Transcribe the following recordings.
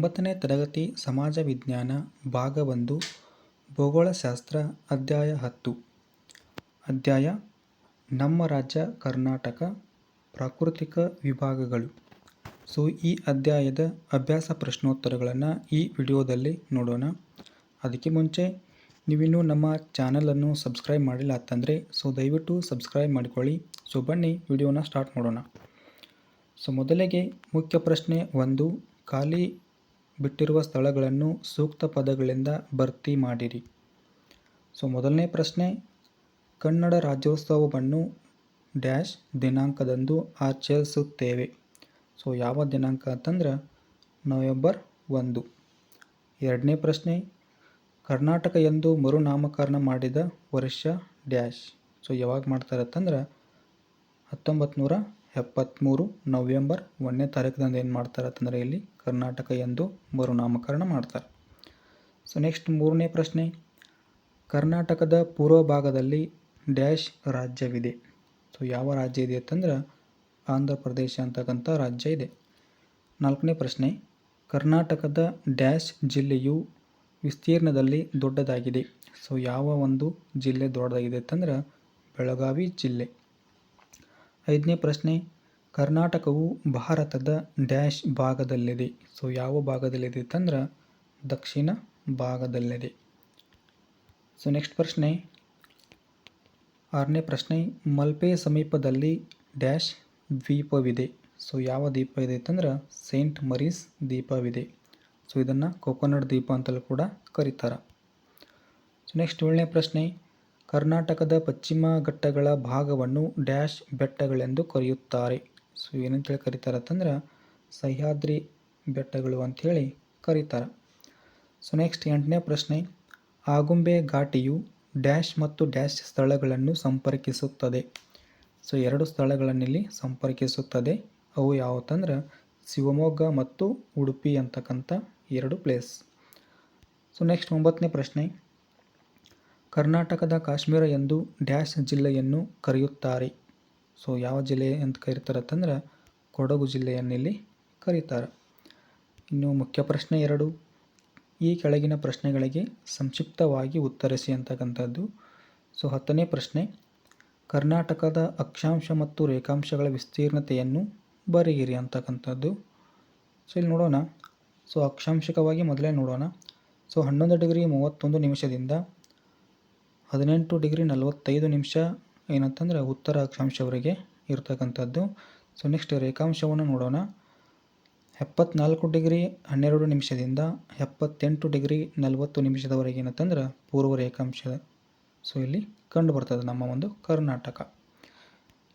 9ನೇ ತರಗತಿ ಸಮಾಜ ವಿಜ್ಞಾನ ಭಾಗ 1 ಭೂಗೋಳಶಾಸ್ತ್ರ ಅಧ್ಯಾಯ 10 ಅಧ್ಯಾಯ ನಮ್ಮ ರಾಜ್ಯ ಕರ್ನಾಟಕ ಪ್ರಾಕೃತಿಕ ವಿಭಾಗಗಳು. ಈ ಅಧ್ಯಾಯದ ಅಭ್ಯಾಸ ಪ್ರಶ್ನೋತ್ತರಗಳನ್ನು ಈ ವಿಡಿಯೋದಲ್ಲಿ ನೋಡೋಣ. ಅದಕ್ಕೆ ಮುಂಚೆ ನೀವಿನ್ನೂ ನಮ್ಮ ಚಾನಲನ್ನು ಸಬ್ಸ್ಕ್ರೈಬ್ ಮಾಡಿಲ್ಲ ಅಂತಂದರೆ ದಯವಿಟ್ಟು ಸಬ್ಸ್ಕ್ರೈಬ್ ಮಾಡಿಕೊಳ್ಳಿ. ಬನ್ನಿ ವಿಡಿಯೋನ ಸ್ಟಾರ್ಟ್ ಮಾಡೋಣ. ಮೊದಲಿಗೆ ಮುಖ್ಯ ಪ್ರಶ್ನೆ 1, ಖಾಲಿ ಬಿಟ್ಟಿರುವ ಸ್ಥಳಗಳನ್ನು ಸೂಕ್ತ ಪದಗಳಿಂದ ಭರ್ತಿ ಮಾಡಿರಿ. ಮೊದಲನೇ ಪ್ರಶ್ನೆ, ಕನ್ನಡ ರಾಜ್ಯೋತ್ಸವವನ್ನು ಡ್ಯಾಶ್ ದಿನಾಂಕದಂದು ಆಚರಿಸುತ್ತೇವೆ. ಯಾವ ದಿನಾಂಕ ಅಂತಂದ್ರೆ ನವೆಂಬರ್ 1. ಎರಡನೇ ಪ್ರಶ್ನೆ, ಕರ್ನಾಟಕ ಎಂದು ಮರುನಾಮಕರಣ ಮಾಡಿದ ವರ್ಷ ಡ್ಯಾಶ್. ಯಾವಾಗ ಮಾಡ್ತಾರೆ ಅಂತಂದ್ರೆ 1973 ನವೆಂಬರ್ 1ನೇ ತಾರೀಕಿದಂದು ಏನು ಮಾಡ್ತಾರೆ ಅಂತಂದರೆ ಇಲ್ಲಿ ಕರ್ನಾಟಕ ಎಂದು ಮರುನಾಮಕರಣ ಮಾಡ್ತಾರೆ. ನೆಕ್ಸ್ಟ್ ಮೂರನೇ ಪ್ರಶ್ನೆ, ಕರ್ನಾಟಕದ ಪೂರ್ವ ಭಾಗದಲ್ಲಿ ಡ್ಯಾಶ್ ರಾಜ್ಯವಿದೆ. ಯಾವ ರಾಜ್ಯ ಇದೆ ಅಂತಂದ್ರೆ ಆಂಧ್ರ ಪ್ರದೇಶ ಅಂತಕ್ಕಂಥ ರಾಜ್ಯ ಇದೆ. ನಾಲ್ಕನೇ ಪ್ರಶ್ನೆ, ಕರ್ನಾಟಕದ ಡ್ಯಾಶ್ ಜಿಲ್ಲೆಯು ವಿಸ್ತೀರ್ಣದಲ್ಲಿ ದೊಡ್ಡದಾಗಿದೆ. ಯಾವ ಒಂದು ಜಿಲ್ಲೆ ದೊಡ್ಡದಾಗಿದೆ ಅಂತಂದ್ರೆ ಬೆಳಗಾವಿ ಜಿಲ್ಲೆ. ಐದನೇ ಪ್ರಶ್ನೆ, ಕರ್ನಾಟಕವು ಭಾರತದ ಡ್ಯಾಶ್ ಭಾಗದಲ್ಲಿದೆ. ಯಾವ ಭಾಗದಲ್ಲಿದೆ ಅಂತಂದ್ರೆ ದಕ್ಷಿಣ ಭಾಗದಲ್ಲಿದೆ. ನೆಕ್ಸ್ಟ್ ಪ್ರಶ್ನೆ, ಆರನೇ ಪ್ರಶ್ನೆ, ಮಲ್ಪೆ ಸಮೀಪದಲ್ಲಿ ಡ್ಯಾಶ್ ದ್ವೀಪವಿದೆ. ಯಾವ ದ್ವೀಪ ಇದೆ ಅಂತಂದ್ರೆ ಸೇಂಟ್ ಮರೀಸ್ ದ್ವೀಪವಿದೆ. ಇದನ್ನು ಕೊಕೊನಟ್ ದ್ವೀಪ ಅಂತಲೂ ಕೂಡ ಕರೀತಾರೆ. ನೆಕ್ಸ್ಟ್ ಏಳನೇ ಪ್ರಶ್ನೆ, ಕರ್ನಾಟಕದ ಪಶ್ಚಿಮ ಘಟ್ಟಗಳ ಭಾಗವನ್ನು ಡ್ಯಾಶ್ ಬೆಟ್ಟಗಳೆಂದು ಕರೆಯುತ್ತಾರೆ. ಏನಂತೇಳಿ ಕರೀತಾರೆ ಅಂತಂದ್ರೆ ಸಹ್ಯಾದ್ರಿ ಬೆಟ್ಟಗಳು ಅಂಥೇಳಿ ಕರೀತಾರೆ. ನೆಕ್ಸ್ಟ್ ಎಂಟನೇ ಪ್ರಶ್ನೆ, ಆಗುಂಬೆ ಘಾಟಿಯು ಡ್ಯಾಶ್ ಮತ್ತು ಡ್ಯಾಶ್ ಸ್ಥಳಗಳನ್ನು ಸಂಪರ್ಕಿಸುತ್ತದೆ. ಎರಡು ಸ್ಥಳಗಳನ್ನಿಲ್ಲಿ ಸಂಪರ್ಕಿಸುತ್ತದೆ. ಅವು ಯಾವುದಂದ್ರೆ ಶಿವಮೊಗ್ಗ ಮತ್ತು ಉಡುಪಿ ಅಂತಕ್ಕಂಥ ಎರಡು ಪ್ಲೇಸ್. ನೆಕ್ಸ್ಟ್ ಒಂಬತ್ತನೇ ಪ್ರಶ್ನೆ, ಕರ್ನಾಟಕದ ಕಾಶ್ಮೀರ ಎಂದು ಡ್ಯಾಶ್ ಜಿಲ್ಲೆಯನ್ನು ಕರೆಯುತ್ತಾರೆ. ಯಾವ ಜಿಲ್ಲೆ ಅಂತ ಕರೀತಾರೆ ಅಂತಂದ್ರೆ ಕೊಡಗು ಜಿಲ್ಲೆಯನ್ನಿಲ್ಲಿ ಕರೀತಾರೆ. ಇನ್ನು ಮುಖ್ಯ ಪ್ರಶ್ನೆ 2, ಈ ಕೆಳಗಿನ ಪ್ರಶ್ನೆಗಳಿಗೆ ಸಂಕ್ಷಿಪ್ತವಾಗಿ ಉತ್ತರಿಸಿ ಅಂತಕ್ಕಂಥದ್ದು. 10ನೇ ಪ್ರಶ್ನೆ, ಕರ್ನಾಟಕದ ಅಕ್ಷಾಂಶ ಮತ್ತು ರೇಖಾಂಶಗಳ ವಿಸ್ತೀರ್ಣತೆಯನ್ನು ಬರೆಯಿರಿ ಅಂತಕ್ಕಂಥದ್ದು. ಇಲ್ಲಿ ನೋಡೋಣ. ಅಕ್ಷಾಂಶಿಕವಾಗಿ ಮೊದಲೇ ನೋಡೋಣ. 11 ಡಿಗ್ರಿ 31 ನಿಮಿಷದಿಂದ 18 ಡಿಗ್ರಿ 45 ನಿಮಿಷ ಏನಂತಂದ್ರೆ ಉತ್ತರ ಅಕ್ಷಾಂಶವರೆಗೆ ಇರ್ತಕ್ಕಂಥದ್ದು. ನೆಕ್ಸ್ಟ್ ರೇಖಾಂಶವನ್ನು ನೋಡೋಣ. 74 ಡಿಗ್ರಿ 12 ನಿಮಿಷದಿಂದ 78 ಡಿಗ್ರಿ 40 ನಿಮಿಷದವರೆಗೆ ಏನಂತಂದ್ರೆ ಪೂರ್ವ ರೇಖಾಂಶ ಇಲ್ಲಿ ಕಂಡು ಬರ್ತದೆ ನಮ್ಮ ಒಂದು ಕರ್ನಾಟಕ.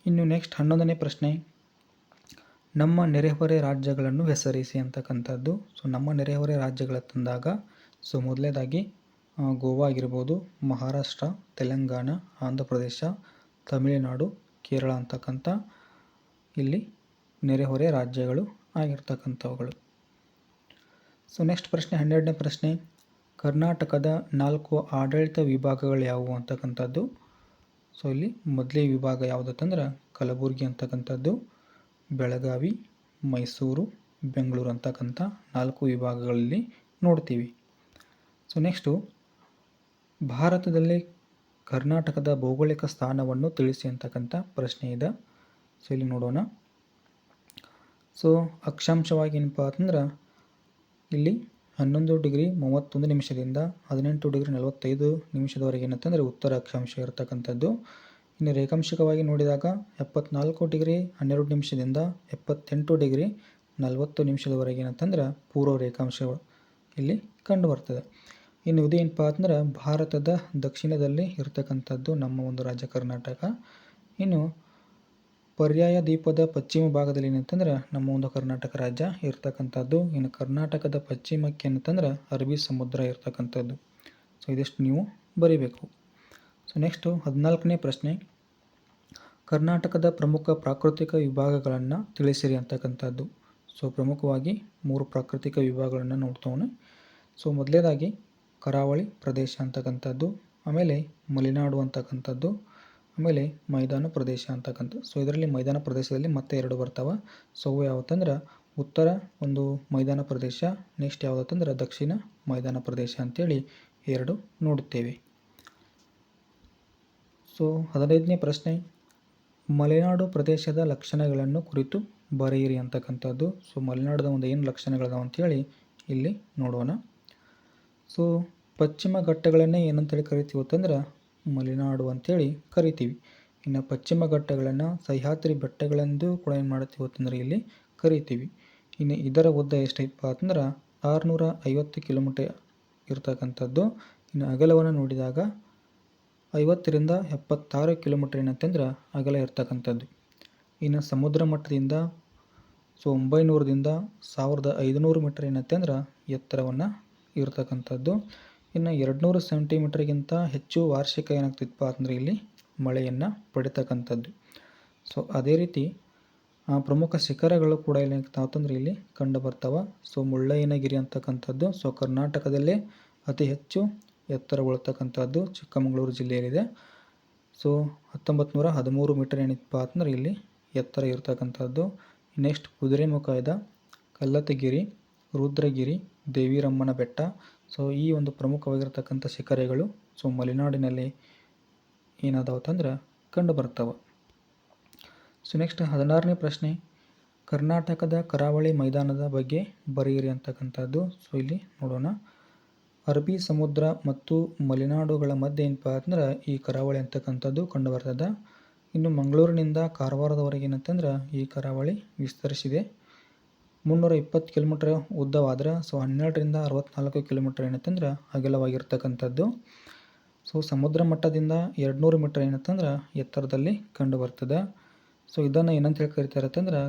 ಇನ್ನು ನೆಕ್ಸ್ಟ್ 11ನೇ ಪ್ರಶ್ನೆ, ನಮ್ಮ ನೆರೆಹೊರೆ ರಾಜ್ಯಗಳನ್ನು ಹೆಸರಿಸಿ ಅಂತಕ್ಕಂಥದ್ದು. ನಮ್ಮ ನೆರೆಹೊರೆ ರಾಜ್ಯಗಳ ತಂದಾಗ ಮೊದಲನೇದಾಗಿ ಗೋವಾ ಆಗಿರ್ಬೋದು, ಮಹಾರಾಷ್ಟ್ರ, ತೆಲಂಗಾಣ, ಆಂಧ್ರ ಪ್ರದೇಶ, ತಮಿಳುನಾಡು, ಕೇರಳ ಅಂತಕ್ಕಂಥ ಇಲ್ಲಿ ನೆರೆಹೊರೆ ರಾಜ್ಯಗಳು ಆಗಿರ್ತಕ್ಕಂಥವುಗಳು. ನೆಕ್ಸ್ಟ್ ಪ್ರಶ್ನೆ 12ನೇ ಪ್ರಶ್ನೆ, ಕರ್ನಾಟಕದ 4 ಆಡಳಿತ ವಿಭಾಗಗಳು ಯಾವುವು ಅಂತಕ್ಕಂಥದ್ದು. ಇಲ್ಲಿ ಮೊದಲೇ ವಿಭಾಗ ಯಾವುದಂತಂದ್ರೆ ಕಲಬುರಗಿ ಅಂತಕ್ಕಂಥದ್ದು, ಬೆಳಗಾವಿ, ಮೈಸೂರು, ಬೆಂಗಳೂರು ಅಂತಕ್ಕಂಥ 4 ವಿಭಾಗಗಳಲ್ಲಿ ನೋಡ್ತೀವಿ. ನೆಕ್ಸ್ಟು ಭಾರತದಲ್ಲಿ ಕರ್ನಾಟಕದ ಭೌಗೋಳಿಕ ಸ್ಥಾನವನ್ನು ತಿಳಿಸಿ ಅಂತಕ್ಕಂಥ ಪ್ರಶ್ನೆ ಇದೆ. ಇಲ್ಲಿ ನೋಡೋಣ. ಅಕ್ಷಾಂಶವಾಗಿ ಏನಪ್ಪ ಅಂತಂದ್ರೆ ಇಲ್ಲಿ 11 ಡಿಗ್ರಿ 31 ನಿಮಿಷದಿಂದ 18 ಡಿಗ್ರಿ 45 ನಿಮಿಷದವರೆಗೆ ಏನಂತಂದರೆ ಉತ್ತರ ಅಕ್ಷಾಂಶ ಇರತಕ್ಕಂಥದ್ದು. ಇನ್ನು ರೇಖಾಂಶಿಕವಾಗಿ ನೋಡಿದಾಗ 74 ಡಿಗ್ರಿ 12 ನಿಮಿಷದಿಂದ 78 ಡಿಗ್ರಿ 40 ನಿಮಿಷದವರೆಗೆ ಏನಂತಂದ್ರೆ ಪೂರ್ವ ರೇಖಾಂಶ ಇಲ್ಲಿ ಕಂಡು ಬರ್ತದೆ. ಇನ್ನು ಇದೇನಪ್ಪ ಅಂತಂದ್ರೆ ಭಾರತದ ದಕ್ಷಿಣದಲ್ಲಿ ಇರತಕ್ಕಂಥದ್ದು ನಮ್ಮ ಒಂದು ರಾಜ್ಯ ಕರ್ನಾಟಕ. ಇನ್ನು ಪರ್ಯಾಯ ದ್ವೀಪದ ಪಶ್ಚಿಮ ಭಾಗದಲ್ಲಿ ಏನಂತಂದ್ರೆ ನಮ್ಮ ಒಂದು ಕರ್ನಾಟಕ ರಾಜ್ಯ ಇರ್ತಕ್ಕಂಥದ್ದು. ಇನ್ನು ಕರ್ನಾಟಕದ ಪಶ್ಚಿಮಕ್ಕೆ ಏನಂತಂದ್ರೆ ಅರಬ್ಬಿ ಸಮುದ್ರ ಇರ್ತಕ್ಕಂಥದ್ದು. ಇದಿಷ್ಟು ನೀವು ಬರೀಬೇಕು. ನೆಕ್ಸ್ಟು 14ನೇ ಪ್ರಶ್ನೆ, ಕರ್ನಾಟಕದ ಪ್ರಮುಖ ಪ್ರಾಕೃತಿಕ ವಿಭಾಗಗಳನ್ನು ತಿಳಿಸಿರಿ ಅಂತಕ್ಕಂಥದ್ದು. ಪ್ರಮುಖವಾಗಿ 3 ಪ್ರಾಕೃತಿಕ ವಿಭಾಗಗಳನ್ನು ನೋಡ್ತೋಣ. ಮೊದಲನೇದಾಗಿ ಕರಾವಳಿ ಪ್ರದೇಶ ಅಂತಕ್ಕಂಥದ್ದು, ಆಮೇಲೆ ಮಲೆನಾಡು ಅಂತಕ್ಕಂಥದ್ದು, ಆಮೇಲೆ ಮೈದಾನ ಪ್ರದೇಶ ಅಂತಕ್ಕಂಥ. ಇದರಲ್ಲಿ ಮೈದಾನ ಪ್ರದೇಶದಲ್ಲಿ ಮತ್ತೆ 2 ಬರ್ತಾವೆ. ಅವು ಯಾವತ್ತಂದ್ರೆ ಉತ್ತರ ಒಂದು ಮೈದಾನ ಪ್ರದೇಶ, ನೆಕ್ಸ್ಟ್ ಯಾವುದಂದ್ರೆ ದಕ್ಷಿಣ ಮೈದಾನ ಪ್ರದೇಶ ಅಂತೇಳಿ ಎರಡು ನೋಡುತ್ತೇವೆ. ಸೊ 15ನೇ ಪ್ರಶ್ನೆ, ಮಲೆನಾಡು ಪ್ರದೇಶದ ಲಕ್ಷಣಗಳನ್ನು ಕುರಿತು ಬರೆಯಿರಿ ಅಂತಕ್ಕಂಥದ್ದು. ಸೊ ಮಲೆನಾಡದ ಒಂದು ಏನು ಲಕ್ಷಣಗಳದಾವ ಅಂತೇಳಿ ಇಲ್ಲಿ ನೋಡೋಣ. ಸೊ ಪಶ್ಚಿಮ ಘಟ್ಟಗಳನ್ನೇ ಏನಂತೇಳಿ ಕರಿತೀವಿ ಅಂತಂದ್ರೆ ಮಲೆನಾಡು ಅಂತೇಳಿ ಕರಿತೀವಿ. ಇನ್ನು ಪಶ್ಚಿಮ ಘಟ್ಟಗಳನ್ನು ಸಹ್ಯಾದ್ರಿ ಬೆಟ್ಟಗಳೆಂದು ಕೂಡ ಏನು ಮಾಡ್ತೀವಿ ಅಂತಂದ್ರೆ ಇಲ್ಲಿ ಕರಿತೀವಿ. ಇನ್ನು ಇದರ ಉದ್ದ ಎಷ್ಟೈತಪ್ಪ ಅಂತಂದ್ರೆ 650 ಕಿಲೋಮೀಟರ್ ಇರ್ತಕ್ಕಂಥದ್ದು. ಇನ್ನು ಅಗಲವನ್ನು ನೋಡಿದಾಗ 50ರಿಂದ 76 ಕಿಲೋಮೀಟರ್ ಏನಂತಂದ್ರೆ ಅಗಲ ಇರ್ತಕ್ಕಂಥದ್ದು. ಇನ್ನು ಸಮುದ್ರ ಮಟ್ಟದಿಂದ 900ದಿಂದ 1500 ಮೀಟರ್ ಏನಂತಂದ್ರೆ ಎತ್ತರವನ್ನು ಇರ್ತಕ್ಕಂಥದ್ದು. ಇನ್ನು 200 ಸೆಂಟಿಮೀಟರ್ಗಿಂತ ಹೆಚ್ಚು ವಾರ್ಷಿಕ ಏನಾಗ್ತಿತ್ತಪ್ಪ ಅಂದರೆ ಇಲ್ಲಿ ಮಳೆಯನ್ನು ಪಡಿತಕ್ಕಂಥದ್ದು. ಸೊ ಅದೇ ರೀತಿ ಪ್ರಮುಖ ಶಿಖರಗಳು ಕೂಡ ಏನಾಗ್ತಾವ ಅಂತಂದ್ರೆ ಇಲ್ಲಿ ಕಂಡು ಬರ್ತಾವ. ಸೊ ಮುಳ್ಳಯ್ಯನಗಿರಿ ಅಂತಕ್ಕಂಥದ್ದು ಸೊ ಕರ್ನಾಟಕದಲ್ಲೇ ಅತಿ ಹೆಚ್ಚು ಎತ್ತರಗೊಳ್ತಕ್ಕಂಥದ್ದು ಚಿಕ್ಕಮಗಳೂರು ಜಿಲ್ಲೆಯಲ್ಲಿದೆ. ಸೊ 1913 ಮೀಟರ್ ಏನಿತ್ತಪ್ಪ ಅಂತಂದ್ರೆ ಇಲ್ಲಿ ಎತ್ತರ ಇರ್ತಕ್ಕಂಥದ್ದು. ನೆಕ್ಸ್ಟ್ ಕುದುರೆಮುಖ ಇದೆ, ಕಲ್ಲತ್ತಗಿರಿ, ರುದ್ರಗಿರಿ, ದೇವಿರಮ್ಮನ ಬೆಟ್ಟ. ಸೊ ಈ ಒಂದು ಪ್ರಮುಖವಾಗಿರ್ತಕ್ಕಂಥ ಶಿಖರಗಳು ಸೊ ಮಲೆನಾಡಿನಲ್ಲಿ ಏನಾದವು ಅಂತಂದ್ರೆ ಕಂಡು ಬರ್ತಾವೆ. ಸೊ ನೆಕ್ಸ್ಟ್ 16ನೇ ಪ್ರಶ್ನೆ, ಕರ್ನಾಟಕದ ಕರಾವಳಿ ಮೈದಾನದ ಬಗ್ಗೆ ಬರೆಯಿರಿ ಅಂತಕ್ಕಂಥದ್ದು. ಸೊ ಇಲ್ಲಿ ನೋಡೋಣ. ಅರಬ್ಬಿ ಸಮುದ್ರ ಮತ್ತು ಮಲೆನಾಡುಗಳ ಮಧ್ಯೆ ಏನಪ್ಪ ಅಂದ್ರೆ ಈ ಕರಾವಳಿ ಅಂತಕ್ಕಂಥದ್ದು ಕಂಡು ಬರ್ತದೆ. ಇನ್ನು ಮಂಗಳೂರಿನಿಂದ ಕಾರವಾರದವರೆಗೆ ಏನಂತಂದ್ರೆ ಈ ಕರಾವಳಿ ವಿಸ್ತರಿಸಿದೆ. 320 ಕಿಲೋಮೀಟರ್ ಉದ್ದವಾದ್ರೆ ಸೊ 12ರಿಂದ 64 ಕಿಲೋಮೀಟರ್ ಏನಂತಂದ್ರೆ ಅಗಲವಾಗಿರ್ತಕ್ಕಂಥದ್ದು. ಸೊ ಸಮುದ್ರ ಮಟ್ಟದಿಂದ 200 ಮೀಟರ್ ಏನಂತಂದ್ರೆ ಎತ್ತರದಲ್ಲಿ ಕಂಡು ಬರ್ತದೆ. ಸೊ ಇದನ್ನು ಏನಂತ ಹೇಳಿ ಕರಿತಾರೆ ಅಂತಂದ್ರೆ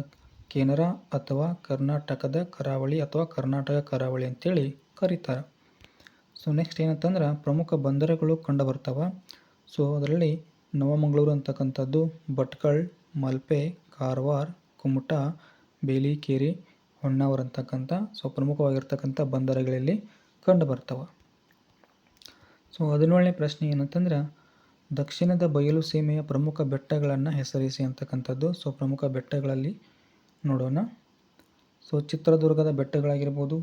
ಕೆನರಾ ಅಥವಾ ಕರ್ನಾಟಕದ ಕರಾವಳಿ ಅಥವಾ ಕರ್ನಾಟಕ ಕರಾವಳಿ ಅಂತೇಳಿ ಕರೀತಾರೆ. ಸೊ ನೆಕ್ಸ್ಟ್ ಏನಂತಂದ್ರೆ ಪ್ರಮುಖ ಬಂದರುಗಳು ಕಂಡು ಬರ್ತಾವೆ. ಸೊ ಅದರಲ್ಲಿ ನವಮಂಗಳೂರು ಅಂತಕ್ಕಂಥದ್ದು, ಭಟ್ಕಳ, ಮಲ್ಪೆ, ಕಾರವಾರ, ಕುಮಟಾ, ಬೇಲಿಕೇರಿ, ಹೊನ್ನಾವರ ಅಂತಕ್ಕಂಥ ಸೊ ಪ್ರಮುಖವಾಗಿರ್ತಕ್ಕಂಥ ಬಂದರುಗಳಲ್ಲಿ ಕಂಡು ಬರ್ತಾವೆ. ಸೊ 17ನೇ ಪ್ರಶ್ನೆ ಏನಂತಂದ್ರೆ ದಕ್ಷಿಣದ ಬಯಲು ಸೀಮೆಯ ಪ್ರಮುಖ ಬೆಟ್ಟಗಳನ್ನು ಹೆಸರಿಸಿ ಅಂತಕ್ಕಂಥದ್ದು. ಸೊ ಪ್ರಮುಖ ಬೆಟ್ಟಗಳಲ್ಲಿ ನೋಡೋಣ. ಸೊ ಚಿತ್ರದುರ್ಗದ ಬೆಟ್ಟಗಳಾಗಿರ್ಬೋದು,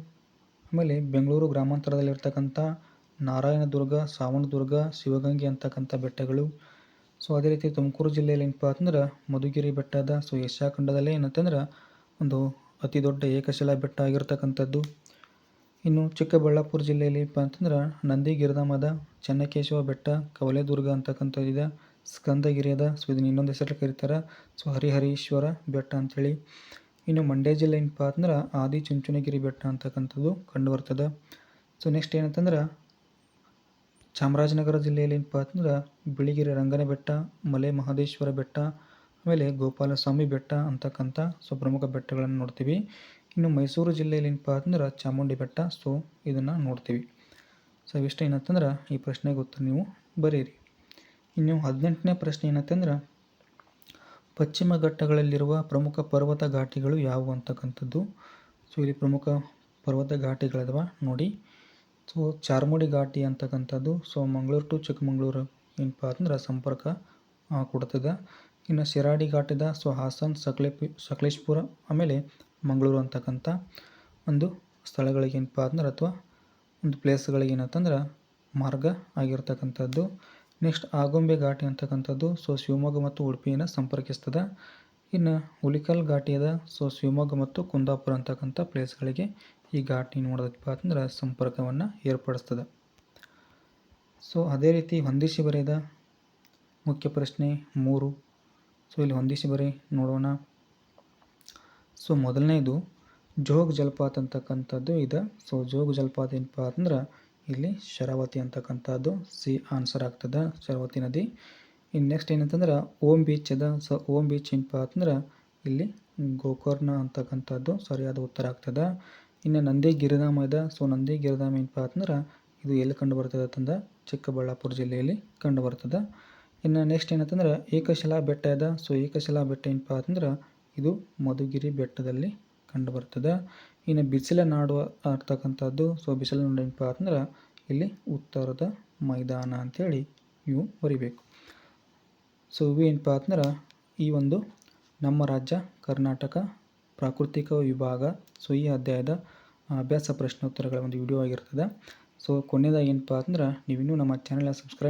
ಆಮೇಲೆ ಬೆಂಗಳೂರು ಗ್ರಾಮಾಂತರದಲ್ಲಿರ್ತಕ್ಕಂಥ ನಾರಾಯಣದುರ್ಗ, ಸಾವಣದುರ್ಗ, ಶಿವಗಂಗೆ ಅಂತಕ್ಕಂಥ ಬೆಟ್ಟಗಳು. ಸೊ ಅದೇ ರೀತಿ ತುಮಕೂರು ಜಿಲ್ಲೆಯಲ್ಲಿ ಏನಪ್ಪ ಅಂತಂದ್ರೆ ಮಧುಗಿರಿ ಬೆಟ್ಟದ ಸೊ ಏಷ್ಯಾ ಖಂಡದಲ್ಲೇ ಏನಂತಂದ್ರೆ ಒಂದು ಅತಿ ದೊಡ್ಡ ಏಕಶಿಲಾ ಬೆಟ್ಟ ಆಗಿರ್ತಕ್ಕಂಥದ್ದು. ಇನ್ನು ಚಿಕ್ಕಬಳ್ಳಾಪುರ ಜಿಲ್ಲೆಯಲ್ಲಿ ಏನಪ್ಪ ಅಂತಂದ್ರೆ ನಂದಿಗಿರಿಧಾಮದ, ಚೆನ್ನಕೇಶವ ಬೆಟ್ಟ, ಕವಲೇದುರ್ಗ ಅಂತಕ್ಕಂಥದ್ದಿದೆ, ಸ್ಕಂದಗಿರಿ ಅದ. ಸೊ ಇದನ್ನ ಇನ್ನೊಂದು ಹೆಸರು ಕರೀತಾರೆ ಸೊ ಹರಿಹರೀಶ್ವರ ಬೆಟ್ಟ ಅಂಥೇಳಿ. ಇನ್ನು ಮಂಡ್ಯ ಜಿಲ್ಲೆ ಏನಪ್ಪ ಅಂತಂದ್ರೆ ಆದಿಚುಂಚನಗಿರಿ ಬೆಟ್ಟ ಅಂತಕ್ಕಂಥದ್ದು ಕಂಡು ಬರ್ತದೆ. ಸೊ ನೆಕ್ಸ್ಟ್ ಏನಂತಂದ್ರೆ ಚಾಮರಾಜನಗರ ಜಿಲ್ಲೆಯಲ್ಲಿ ಏನಪ್ಪ ಅಂತಂದ್ರೆ ಬಿಳಿಗಿರಿ ರಂಗನ ಬೆಟ್ಟ, ಮಲೆ ಮಹದೇಶ್ವರ ಬೆಟ್ಟ, ಆಮೇಲೆ ಗೋಪಾಲಸ್ವಾಮಿ ಬೆಟ್ಟ ಅಂತಕ್ಕಂಥ ಸೊ ಪ್ರಮುಖ ಬೆಟ್ಟಗಳನ್ನು ನೋಡ್ತೀವಿ. ಇನ್ನು ಮೈಸೂರು ಜಿಲ್ಲೆಯಲ್ಲಿ ಏನಪ್ಪ ಅಂತಂದ್ರೆ ಚಾಮುಂಡಿ ಬೆಟ್ಟ. ಸೊ ಇದನ್ನು ನೋಡ್ತೀವಿ. ಸೊ ಇವಿಷ್ಟು ಏನಂತಂದ್ರೆ ಈ ಪ್ರಶ್ನೆಗೆ ಉತ್ತರ ನೀವು ಬರೀರಿ. ಇನ್ನು 18ನೇ ಪ್ರಶ್ನೆ ಏನಂತಂದ್ರೆ ಪಶ್ಚಿಮ ಘಟ್ಟಗಳಲ್ಲಿರುವ ಪ್ರಮುಖ ಪರ್ವತ ಘಾಟಿಗಳು ಯಾವುವು ಅಂತಕ್ಕಂಥದ್ದು. ಸೊ ಇಲ್ಲಿ ಪ್ರಮುಖ ಪರ್ವತ ಘಾಟಿಗಳದವ ನೋಡಿ. ಸೊ ಚಾರ್ಮುಡಿ ಘಾಟಿ ಅಂತಕ್ಕಂಥದ್ದು ಸೊ ಮಂಗಳೂರು ಟು ಚಿಕ್ಕಮಗಳೂರು ಏನಪ್ಪ ಅಂದ್ರೆ ಸಂಪರ್ಕ ಕೊಡ್ತದೆ. ಇನ್ನು ಶಿರಾಡಿ ಘಾಟಿದ ಸೊ ಹಾಸನ್, ಸಕಲೇಶ್ಪುರ, ಆಮೇಲೆ ಮಂಗಳೂರು ಅಂತಕ್ಕಂಥ ಒಂದು ಸ್ಥಳಗಳಿಗೆ ಏನಪ್ಪ ಅಂದ್ರೆ ಅಥವಾ ಒಂದು ಪ್ಲೇಸ್ಗಳಿಗೆ ಏನಂತಂದ್ರೆ ಮಾರ್ಗ ಆಗಿರ್ತಕ್ಕಂಥದ್ದು. ನೆಕ್ಸ್ಟ್ ಆಗುಂಬೆ ಘಾಟಿ ಅಂತಕ್ಕಂಥದ್ದು ಸೊ ಶಿವಮೊಗ್ಗ ಮತ್ತು ಉಡುಪಿಯನ್ನು ಸಂಪರ್ಕಿಸ್ತದೆ. ಇನ್ನು ಹುಲಿಕಲ್ ಘಾಟಿ ಅದ ಸೊ ಶಿವಮೊಗ್ಗ ಮತ್ತು ಕುಂದಾಪುರ ಅಂತಕ್ಕಂಥ ಪ್ಲೇಸ್ಗಳಿಗೆ ಈ ಘಾಟಿ ನೋಡೋದಪ್ಪ ಅಂತಂದ್ರೆ ಸಂಪರ್ಕವನ್ನು ಏರ್ಪಡಿಸ್ತದೆ. ಸೊ ಅದೇ ರೀತಿ ಹೊಂದಿಸಿ ಬರೆದ ಮುಖ್ಯ ಪ್ರಶ್ನೆ 3. ಸೊ ಇಲ್ಲಿ ಹೊಂದಿಸಿ ಬರೆ ನೋಡೋಣ. ಸೊ ಮೊದಲನೇದು ಜೋಗ ಜಲಪಾತ ಅಂತಕ್ಕಂಥದ್ದು ಇದೆ. ಸೊ ಜೋಗ ಜಲಪಾತ ಏನಪ್ಪ ಅಂದ್ರೆ ಇಲ್ಲಿ ಶರಾವತಿ ಅಂತಕ್ಕಂಥದ್ದು ಸಿ ಆನ್ಸರ್ ಆಗ್ತದೆ, ಶರಾವತಿ ನದಿ. ಇನ್ನು ನೆಕ್ಸ್ಟ್ ಏನಂತಂದ್ರೆ ಓಂ ಬೀಚ್ ಅದ. ಸೊ ಓಂ ಬೀಚ್ ಏನಪ್ಪ ಅಂತಂದ್ರೆ ಇಲ್ಲಿ ಗೋಕರ್ಣ ಅಂತಕ್ಕಂಥದ್ದು ಸರಿಯಾದ ಉತ್ತರ ಆಗ್ತದೆ. ಇನ್ನು ನಂದಿ ಗಿರಿಧಾಮ ಇದೆ. ಸೊ ನಂದಿ ಗಿರಿಧಾಮ ಏನಪ್ಪ ಅಂತಂದ್ರೆ ಇದು ಎಲ್ಲಿ ಕಂಡು ಬರ್ತದೆ ಅಂತಂದ್ರೆ ಚಿಕ್ಕಬಳ್ಳಾಪುರ ಜಿಲ್ಲೆಯಲ್ಲಿ ಕಂಡು ಬರ್ತದೆ. ಇನ್ನು ನೆಕ್ಸ್ಟ್ ಏನಂತಂದ್ರೆ ಏಕಶಿಲಾ ಬೆಟ್ಟ ಇದೆ. ಸೊ ಏಕಶಿಲಾ ಬೆಟ್ಟ ಏನಪ್ಪ ಅಂತಂದ್ರೆ ಇದು ಮಧುಗಿರಿ ಬೆಟ್ಟದಲ್ಲಿ ಕಂಡು ಬರ್ತದೆ. ಇನ್ನು ಬಿಸಿಲ ನಾಡು ಆಗ್ತಕ್ಕಂಥದ್ದು ಸೊ ಬಿಸಿಲ ನಾಡು ಏನಪ್ಪ ಅಂತಂದ್ರೆ ಇಲ್ಲಿ ಉತ್ತರದ ಮೈದಾನ ಅಂಥೇಳಿ ನೀವು ಬರಿಬೇಕು. ಸೊ ಇವು ಏನಪ್ಪ ಅಂತಂದ್ರೆ ಈ ಒಂದು ನಮ್ಮ ರಾಜ್ಯ ಕರ್ನಾಟಕ ಪ್ರಾಕೃತಿಕ ವಿಭಾಗ. ಸೊ ಈ ಅಧ್ಯಾಯದ ಅಭ್ಯಾಸ ಪ್ರಶ್ನೋತ್ತರಗಳ ಒಂದು ವಿಡಿಯೋ ಆಗಿರ್ತದೆ. ಸೊ ಕೊನೆಯದಾಗಿ ಏನಪ್ಪ ಅಂದ್ರೆ, ನೀವಿನ್ನೂ ನಮ್ಮ ಚಾನಲ್ನ ಸಬ್ಸ್ಕ್ರೈಬ್